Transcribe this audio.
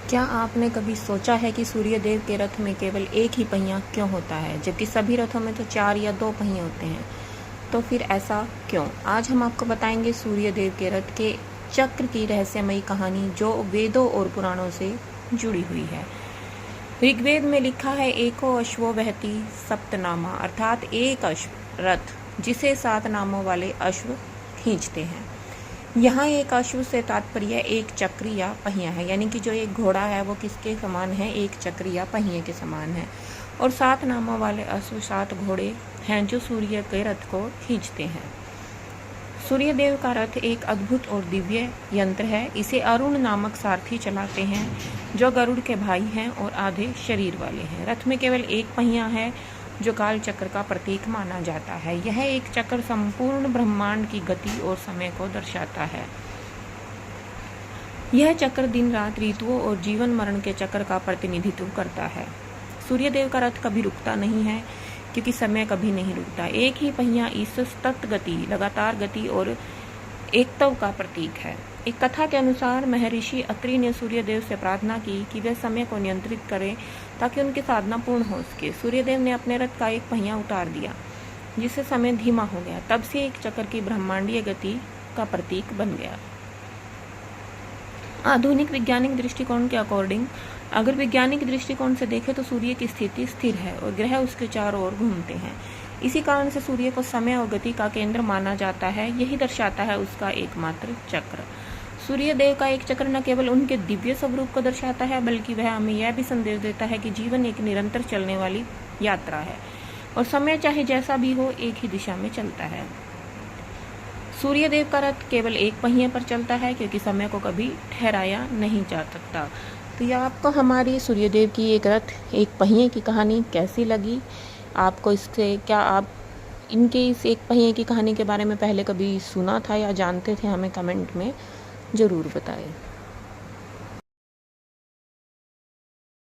क्या आपने कभी सोचा है कि सूर्यदेव के रथ में केवल एक ही पहिया क्यों होता है, जबकि सभी रथों में तो 4 या 2 पहिए होते हैं? तो फिर ऐसा क्यों? आज हम आपको बताएंगे सूर्यदेव के रथ के चक्र की रहस्यमयी कहानी, जो वेदों और पुराणों से जुड़ी हुई है। ऋग्वेद में लिखा है, एको अश्वो वहति सप्तनामा, अर्थात एक अश्व रथ जिसे 7 नामों वाले अश्व खींचते हैं। यहाँ एक अश्व से तात्पर्य एक चक्र या पहिया है, यानी कि जो एक घोड़ा है वो किसके समान है? एक चक्र या पहिए के समान है। और 7 नामों वाले अश्व 7 घोड़े हैं जो सूर्य के रथ को खींचते हैं। सूर्यदेव का रथ एक अद्भुत और दिव्य यंत्र है। इसे अरुण नामक सारथी चलाते हैं, जो गरुड़ के भाई हैं और आधे शरीर वाले हैं। रथ में केवल एक पहिया है, जो काल चक्र का प्रतीक माना जाता है। यह एक चक्र संपूर्ण ब्रह्मांड की गति और समय को दर्शाता है। यह चक्र दिन रात, ऋतुओं और जीवन मरण के चक्र का प्रतिनिधित्व करता है। सूर्यदेव का रथ कभी रुकता नहीं है, क्योंकि समय कभी नहीं रुकता। एक ही पहिया इस सतत गति, लगातार गति और एकत्व का प्रतीक है। एक कथा के अनुसार महर्षि अत्रि ने सूर्यदेव से प्रार्थना की कि वे समय को नियंत्रित करें ताकि उनकी साधना पूर्ण हो सके। सूर्यदेव ने अपने रथ का एक पहिया उतार दिया, जिससे समय धीमा हो गया। तब से एक चक्र की ब्रह्मांडीय गति का प्रतीक बन गया। आधुनिक वैज्ञानिक दृष्टिकोण के अकॉर्डिंग, अगर वैज्ञानिक दृष्टिकोण से देखें तो सूर्य की स्थिति स्थिर है और ग्रह उसके चारों ओर घूमते हैं। इसी कारण से सूर्य को समय और गति का केंद्र माना जाता है। यही दर्शाता है उसका एकमात्र चक्र। सूर्यदेव का एक चक्र न केवल उनके दिव्य स्वरूप को दर्शाता है, बल्कि वह हमें यह भी संदेश देता है कि जीवन एक निरंतर चलने वाली यात्रा है और समय चाहे जैसा भी हो, एक ही दिशा में चलता है। सूर्यदेव का रथ केवल एक पहिए पर चलता है, क्योंकि समय को कभी ठहराया नहीं जा सकता। तो यह आपको हमारी सूर्यदेव की एक रथ एक पहिए की कहानी कैसी लगी? आपको इससे क्या आप इनके इस एक पहिए की कहानी के बारे में पहले कभी सुना था या जानते थे? हमें कमेंट में ज़रूर बताएं।